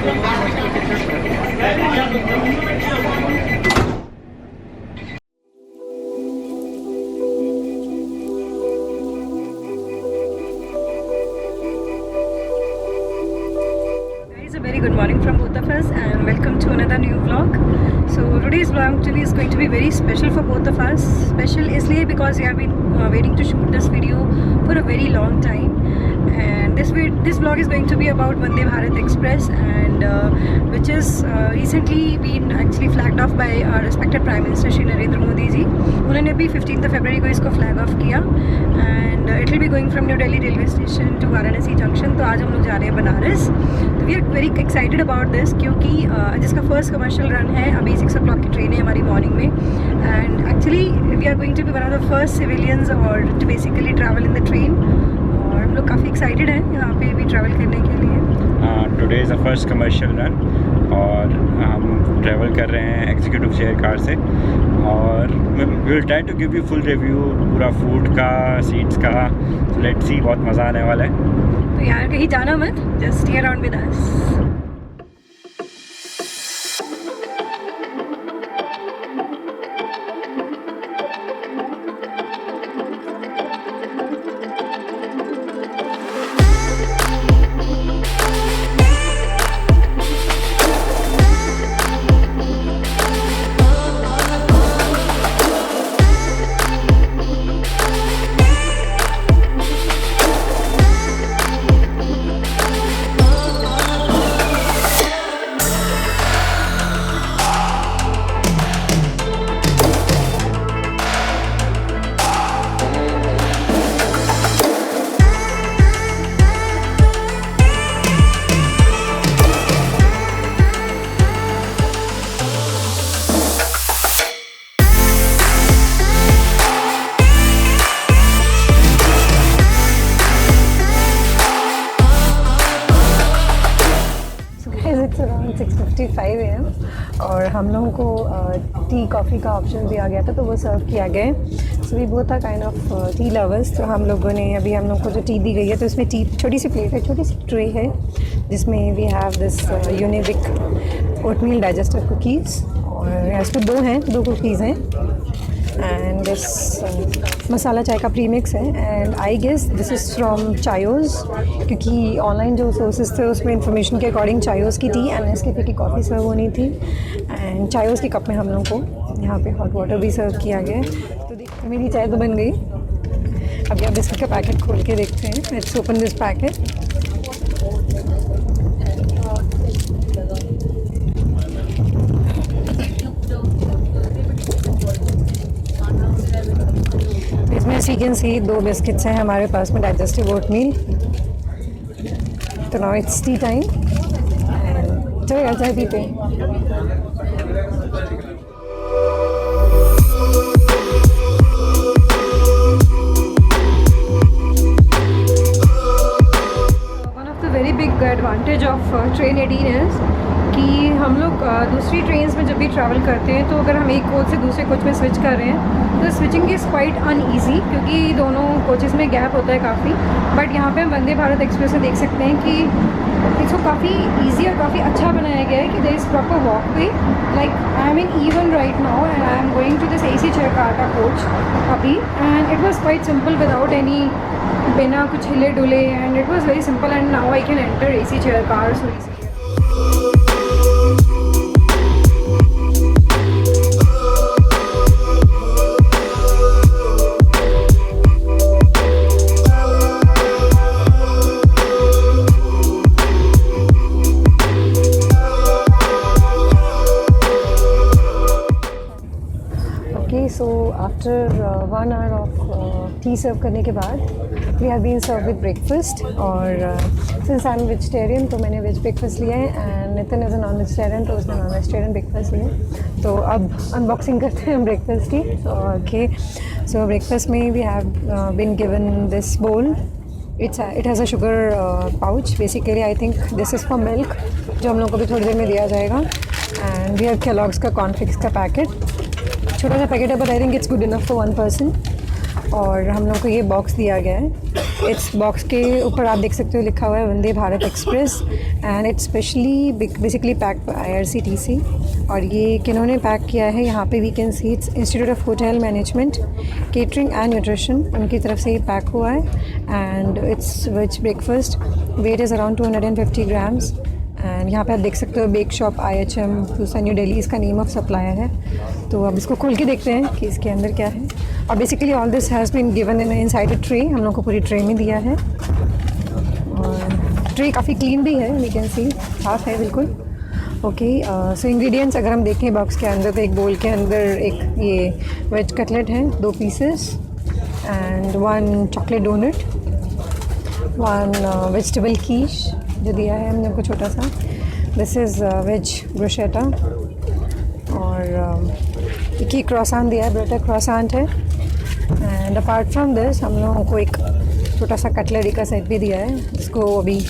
Very good morning from both of us and welcome to another new vlog. So today's vlog actually is going to be very special for both of us. Special isliye because we have been waiting to shoot this video for a very long time, and this vlog is going to be about Vande Bharat Express, and which is recently been actually flagged off by our respected Prime Minister Shri Narendra Modi ji. उन्होंने भी 15th February को इसको flag of किया and it will be going from New Delhi railway station to Varanasi junction. तो आज हम लोग जा रहे हैं बनारस. तो we are very excited about this क्योंकि जिसका फर्स्ट कमर्शियल रन है. अभी 6 o'clock की ट्रेन है हमारी मॉर्निंग में, and actually we are going to be one of the first civilians और to basically travel in the train. और हम लोग काफ़ी एक्साइटेड हैं यहाँ पे भी ट्रैवल करने के लिए. Today is the first commercial run और हम ट्रैवल कर रहे हैं एग्जीक्यूटिव चेयर कार से, और we will try to give you full review पूरा फूड का, सीट्स का. लेट्स सी, बहुत मज़ा आने वाला है. तो यार कहीं जाना मत, just stay around with us. Around 6:55 AM और हम लोगों को टी कॉफ़ी का ऑप्शन भी आ गया था, तो वो सर्व किया गया. So we both are kind of tea lovers. तो हम लोगों ने अभी हम लोग को जो टी दी गई है, तो इसमें टी छोटी सी प्लेट है, छोटी सी ट्रे है, जिसमें we have this Unibic oatmeal digestive cookies, और इसमें दो कुकीज़ हैं, एंड दिस मसाला चाय का प्रीमिक्स है. And I guess this is from Chaayos, क्योंकि ऑनलाइन जो सोर्सेज थे उसमें इंफॉर्मेशन के अकॉर्डिंग चायोज़ की टी एंड नेस्कैफे की कॉफ़ी सर्व होनी थी, एंड चायोज़ के कप में हम लोग को यहाँ पे हॉट वाटर भी सर्व किया गया. तो देखिए मेरी चाय तो बन गई. अभी आप बिस्किट का पैकेट खोल के देखते हैं. Let's open this packet. As you can see, 2 biscuits हैं हमारे पास में, डाइजेस्टिव ओटमील. तो नाउ इट्स टी टाइम. चलेगा, चाय पीते हैं. One of the very big advantage of train 18 is कि हम लोग दूसरी ट्रेन्स में जब भी ट्रैवल करते हैं, तो अगर हम एक कोच से दूसरे कोच में स्विच कर रहे हैं तो स्विचिंग इज़ क्वाइट अनईजी, क्योंकि दोनों कोचेस में गैप होता है काफ़ी. बट यहाँ पे हम वंदे भारत एक्सप्रेस में देख सकते हैं कि इसको काफ़ी ईजी और काफ़ी अच्छा बनाया गया है कि there is proper walkway. Like I am in even right now and I am going to this AC chair car का कोच अभी, and it was quite simple without any, बिना कुछ हिले डुले, and it was very simple. And now I can enter AC chair car so easy. So after 1 hour of tea serve करने के बाद we have been serve with breakfast. और since I am vegetarian तो मैंने veg breakfast लिया है, and Nitin is a non vegetarian तो उसने नॉन वेजिटेरियन ब्रेकफास्ट लिया. तो अब अनबॉक्सिंग करते हैं ब्रेकफास्ट की. ओके, सो ब्रेकफास्ट में we have been given this bowl. It has a sugar pouch. Basically I think this is for milk, जो हम लोग को भी थोड़ी देर में दिया जाएगा. एंड वी हैव केलॉग्स का कॉर्नफ्लेक्स का पैकेट, छोटा सा पैकेट है, but I think it's good enough for 1 person. और हम लोग को ये बॉक्स दिया गया है इस बॉक्स के ऊपर आप देख सकते हो लिखा हुआ है Vande Bharat express and it's specially basically packed by IRCTC। और ये किन्होंने पैक किया है, यहाँ पे we can see it's institute of hotel management catering and nutrition, उनकी तरफ से ये पैक हुआ है। And it's veg breakfast, weight is around 250 grams. एंड यहाँ पे आप देख सकते हो bake shop IHM Pusa new Delhi इसका नेम ऑफ सप्लायर है। तो अब इसको खोल के देखते हैं कि इसके अंदर क्या है। और basically all this has been given inside a tray, हम लोग को पूरी ट्रे में दिया है। और ट्रे काफ़ी क्लीन भी है, वी कैन सी साफ है बिल्कुल। ओके, सो इंग्रेडिएंट्स अगर हम देखें बॉक्स के अंदर तो एक बोल के अंदर एक ये वेज कटलेट है 2 pieces and 1 chocolate doughnut, 1 vegetable quiche जो दिया है हमने को छोटा सा। दिस इज़ वेज ब्रोशेटा और एक ही क्रॉसान दिया है, ब्रेटर क्रॉसान है। एंड अपार्ट फ्रॉम दिस हम लोगों को एक छोटा सा कटलरी का सेट भी दिया है, इसको अभी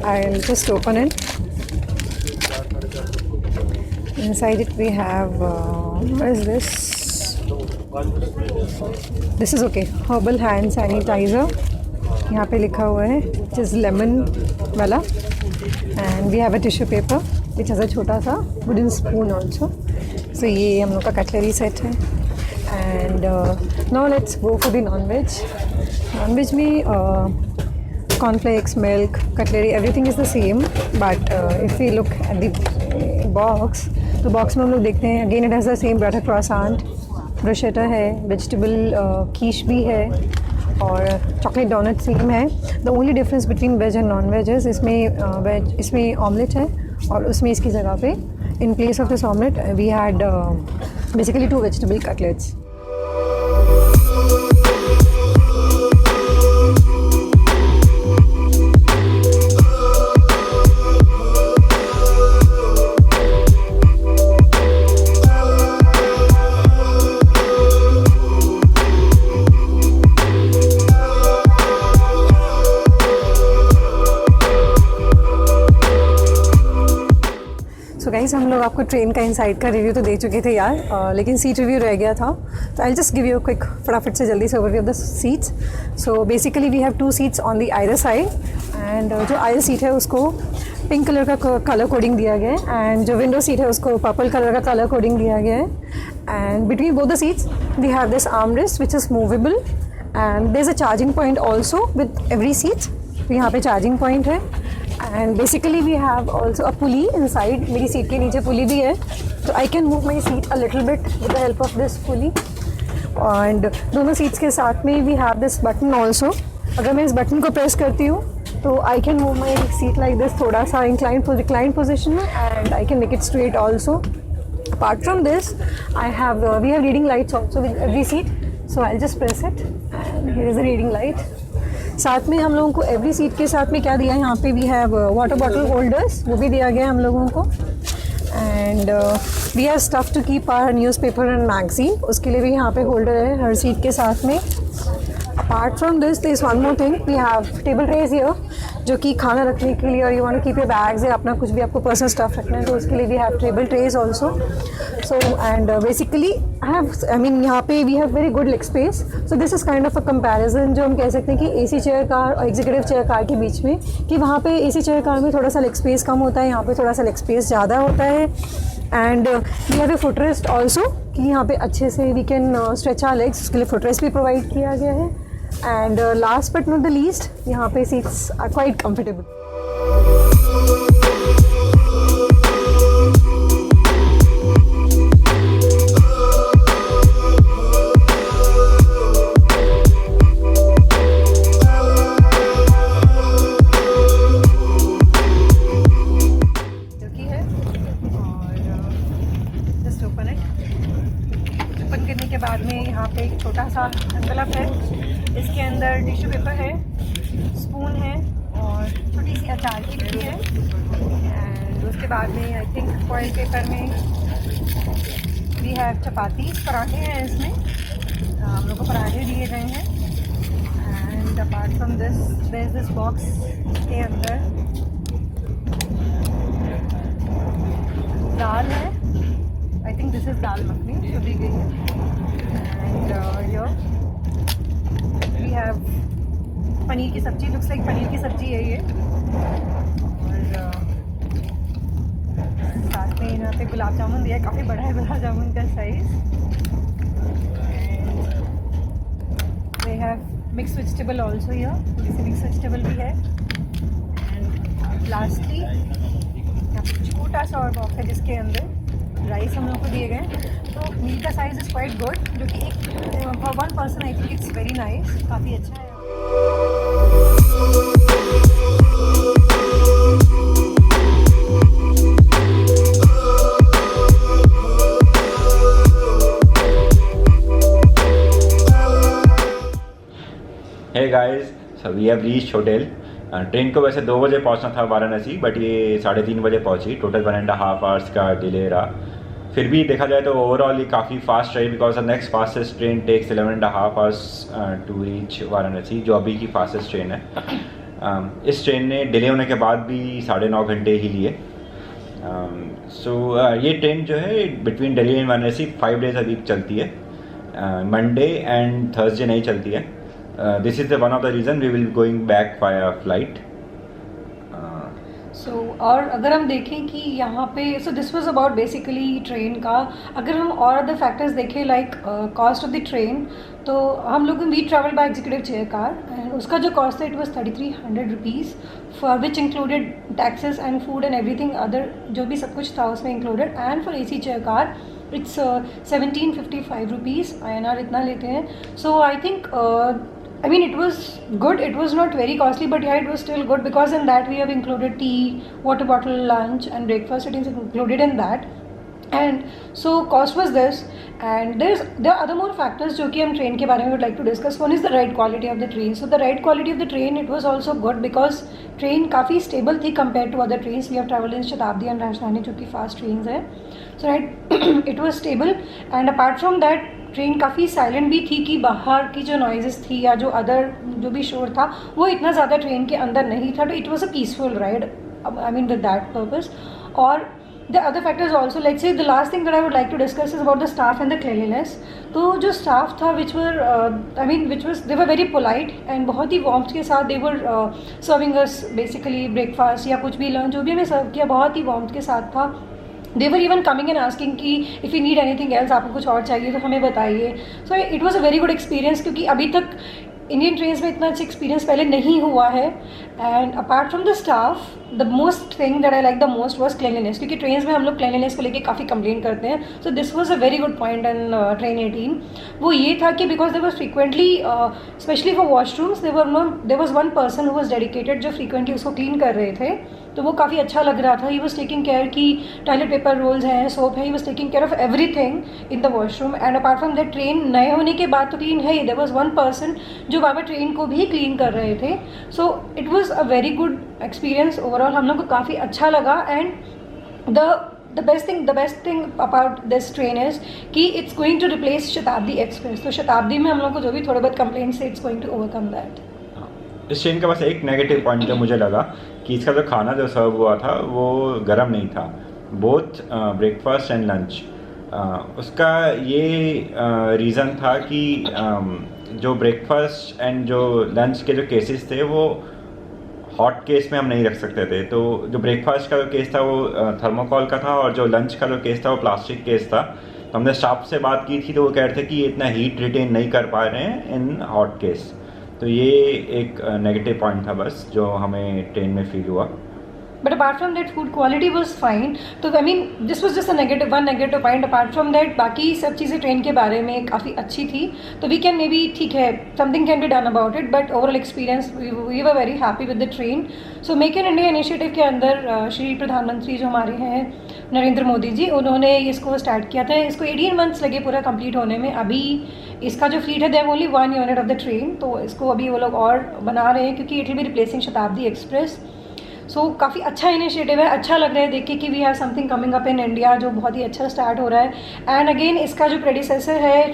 I will just open it. Inside it we have what is this? This is okay, herbal hand sanitizer, यहाँ पे लिखा हुआ है which is lemon वाला। And we have a tissue paper which has a छोटा सा wooden spoon also। So ये हम लोग का कटलरी सेट है। And now let's go for the non-veg। Non-veg में cornflakes, milk, cutlery, everything is the same, but if we look at the box, तो box में हम लोग देखते हैं again it has the same butter croissant, bruschetta है, vegetable quiche भी है और चॉकलेट डोनट सेम है। The only difference between veg and non veg is इसमें ऑमलेट है और उसमें इसकी जगह पे in place of this omelette we had basically 2 vegetable cutlets. Guys हम लोग आपको ट्रेन का इनसाइड का रिव्यू तो दे चुके थे यार, लेकिन सीट रिव्यू रह गया था। तो I just give you quick फटाफट से जल्दी से overview of the seats. So basically we have 2 seats on the either side and जो आइदर सीट है उसको पिंक कलर का कलर कोडिंग दिया गया है एंड जो विंडो सीट है उसको पर्पल कलर का कलर कोडिंग दिया गया है। And between both the seats we have this arm rest which is movable and there is a charging point also with every seat. तो यहाँ पे चार्जिंग पॉइंट है and basically we have also a pulley inside. मेरी seat के नीचे pulley भी है तो I can move my seat a little bit with the help of this pulley. And दोनों सीट्स के साथ में we have this button also. अगर मैं इस बटन को प्रेस करती हूँ तो I can move my seat like this, थोड़ा सा रिक्लाइन पोजिशन में and I can make it straight also. Apart from this I have we have reading lights also with every seat, so I just press it and here is a reading light. साथ में हम लोगों को every seat के साथ में क्या दिया है, यहाँ पे we have water bottle holders, वो भी दिया गया है हम लोगों को। And we have stuff to keep our newspaper and magazine, उसके लिए भी यहाँ पे होल्डर है हर सीट के साथ में। Apart from this there is one more thing, we have table trays here जो कि खाना रखने के लिए और you want to keep your bags या अपना कुछ भी आपको पर्सनल स्टफ रखना है तो उसके लिए we have table trays also. So and basically I mean यहाँ पे we have very good leg space. So this is kind of a comparison जो हम कह सकते हैं कि AC चेयर कार और एग्जीक्यूटिव चेयर कार के बीच में, कि वहाँ पे AC चेयर कार में थोड़ा सा लेग स्पेस कम होता है, यहाँ पे थोड़ा सा लेग स्पेस ज़्यादा होता है। And we have a foot rest also कि यहाँ पे अच्छे से we can stretch our legs, उसके लिए फुट रेस्ट भी प्रोवाइड किया गया है। And last but not the least, यहाँ पे सीट्स आर क्वाइट कंफर्टेबल। के बाद में यहाँ पे एक छोटा सा एनवेलप है, इसके अंदर टिश्यू पेपर है, स्पून है और छोटी सी अचार की भी है। एंड उसके बाद में आई थिंक फॉइल पेपर में वी हैव चपाती, पराठे हैं इसमें, हम लोग को पराठे दिए गए हैं। And apart from this there is this box के अंदर दाल है, I think this is dal makhani जो दी गई है। And here we have paneer की सब्जी, लुक्स लाइक पनीर की सब्जी है ये। और साथ में यहाँ पे गुलाब जामुन दिया है, काफ़ी बड़ा है गुलाब जामुन का size. They have mix vegetable also here, थोड़ी सी मिक्स वेजिटेबल भी है। एंड लास्टली यहाँ पे छोटा सा और बॉक्स है जिसके अंदर राइस हम लोग को दिए गए। तो मील का साइज इज़ क्वाइट गुड, जो कि एक for one person I think it's very nice, काफ़ी अच्छा है। Hey guys, so we have reached hotel. Train को वैसे 2 बजे पहुंचना था वाराणसी, बट ये 3:30 बजे पहुंची। टोटल 1.5 आवर्स का डिले रहा। फिर भी देखा जाए तो ओवरऑल ये काफ़ी फास्ट रही, because the next fastest train takes 11.5 hours to reach Varanasi, जो अभी की फास्टेस्ट ट्रेन है। इस ट्रेन ने डिले होने के बाद भी 9.5 घंटे ही लिए। ये ट्रेन जो है between Delhi and Varanasi 5 days a week चलती है, मंडे एंड थर्सडे नहीं चलती है। This is the one of the reason we will going back via flight. और अगर हम देखें कि यहाँ पे this was about basically train का। अगर हम और अदर फैक्टर्स देखें like cost of the train, तो हम लोग we travel by executive chair car and उसका जो कॉस्ट था it was 3300 rupees, for which included taxes and food and everything other, जो भी सब कुछ था उसमें included. And for AC chair car it's 1755 rupees INR इतना लेते हैं। So I think I mean, it was good. It was not very costly, but yeah, it was still good because in that we have included tea, water bottle, lunch, and breakfast. It is included in that, and so cost was this. And there are other more factors जो कि हम train के बारे में would like to discuss. One is the ride quality of the train. So the ride quality of the train, it was also good because train काफ़ी stable थी compared to other trains. We have travelled in Shatabdi and Rajdhani जो कि fast trains हैं. So right, it was stable, and apart from that train काफ़ी silent भी थी कि बाहर की जो नॉइजेस थी या जो अदर जो भी शोर था वो इतना ज़्यादा ट्रेन के अंदर नहीं था। तो it was a peaceful ride, I mean with that purpose. और the other factors also, like say the last thing that I would like to discuss is about the staff and the cleanliness. तो जो staff था which was they were very polite and बहुत ही warmth के साथ they were serving us basically breakfast या कुछ भी लंच जो भी हमें सर्व किया बहुत ही वार्मथ के साथ था। They were even coming and asking कि if you need anything else, आपको कुछ और चाहिए तो हमें बताइए। So it was a very good experience, क्योंकि अभी तक इंडियन ट्रेन्स में इतना अच्छा एक्सपीरियंस पहले नहीं हुआ है। And apart from the staff, the most thing that I like the most was cleanliness, क्योंकि ट्रेन्स में हम लोग क्लीनलीनेस को लेकर काफ़ी कंप्लेन करते हैं। So this was a very good point in train 18। वो ये था कि because there was frequently specially for washrooms there was one person who was dedicated जो फ्रीक्वेंटली उसको क्लीन कर रहे थे। तो वो काफ़ी अच्छा लग रहा था। ही वॉज टेकिंग केयर कि टॉयलेट पेपर रोल्स हैं, सोप है, he was taking care of everything in the washroom. And apart from that train नए होने के बाद तो क्लीन है ही, देयर वाज वन पर्सन जो बाबा ट्रेन को भी क्लीन कर रहे थे। So it was a very good experience overall, हम लोग को काफ़ी अच्छा लगा। And the best thing about this train is कि it's going to replace शताब्दी एक्सप्रेस। तो शताब्दी में हम लोग को जो भी थोड़े बहुत कंप्लेंट्स थे, it's going to overcome that। इस ट्रेन का बस एक नेगेटिव पॉइंट जो मुझे लगा कि इसका जो खाना जो सर्व हुआ था वो गर्म नहीं था, बोथ ब्रेकफास्ट एंड लंच। उसका ये रीज़न था कि जो ब्रेकफास्ट एंड जो लंच के जो केसेस थे वो हॉट केस में हम नहीं रख सकते थे। तो जो ब्रेकफास्ट का जो केस था वो थर्मोकॉल का था, और जो लंच का जो केस था वो प्लास्टिक केस था। तो हमने स्टाफ से बात की थी तो वो कह रहे थे कि ये इतना हीट रिटेन नहीं कर पा रहे हैं इन हॉट केस। तो ये एक नेगेटिव पॉइंट था बस जो हमें ट्रेन में फील हुआ। But apart from that food quality was fine. तो I mean this was just a one negative point. Apart from that बाकी सब चीज़ें ट्रेन के बारे में काफ़ी अच्छी थी। तो वी कैन मे बी ठीक है, something can be done about it, but overall experience we were very happy with the train. So make in India initiative के अंदर श्री प्रधानमंत्री जो हमारे हैं नरेंद्र मोदी जी, उन्होंने इसको स्टार्ट किया था। इसको 18 मंथ्स लगे पूरा कंप्लीट होने में। अभी इसका जो फ्लीट है there only 1 unit of the train, तो इसको अभी वो लोग और बना रहे हैं क्योंकि इट विल बी रिप्लेसिंग शताब्दी एक्सप्रेस। सो काफ़ी अच्छा इनिशिएटिव है, अच्छा लग रहा है देख के कि we have something coming up in India जो बहुत ही अच्छा स्टार्ट हो रहा है। एंड अगेन इसका जो प्रेडिसेसर है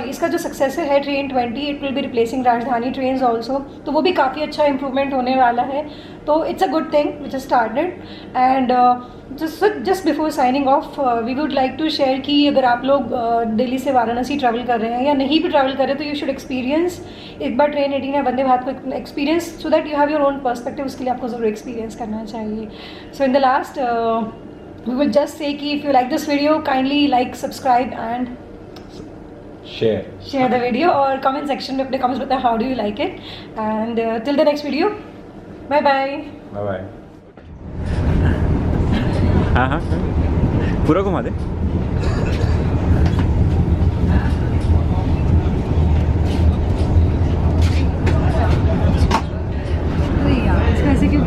इसका जो सक्सेसर है train 20, it will be replacing राजधानी ट्रेन्स ऑल्सो। तो वो भी काफ़ी अच्छा इंप्रूवमेंट होने वाला है। तो it's a good thing which is started. And just before signing off we would like to share कि अगर आप लोग दिल्ली से वाराणसी ट्रैवल कर रहे हैं या नहीं भी ट्रैवल कर रहे हैं तो यू शुड एक्सपीरियंस एक बार ट्रेन 18 या वंदे भारत को experience so that you have your own perspective. उसके लिए आपको ज़रूर एक्सपीरियंस करना चाहिए. So in the last we will just say कि if you like this video kindly like, subscribe and share the video और comment section में अपने comments बताएं how do you like it. And till the next video, bye bye. हाँ पूरा घुमा दे.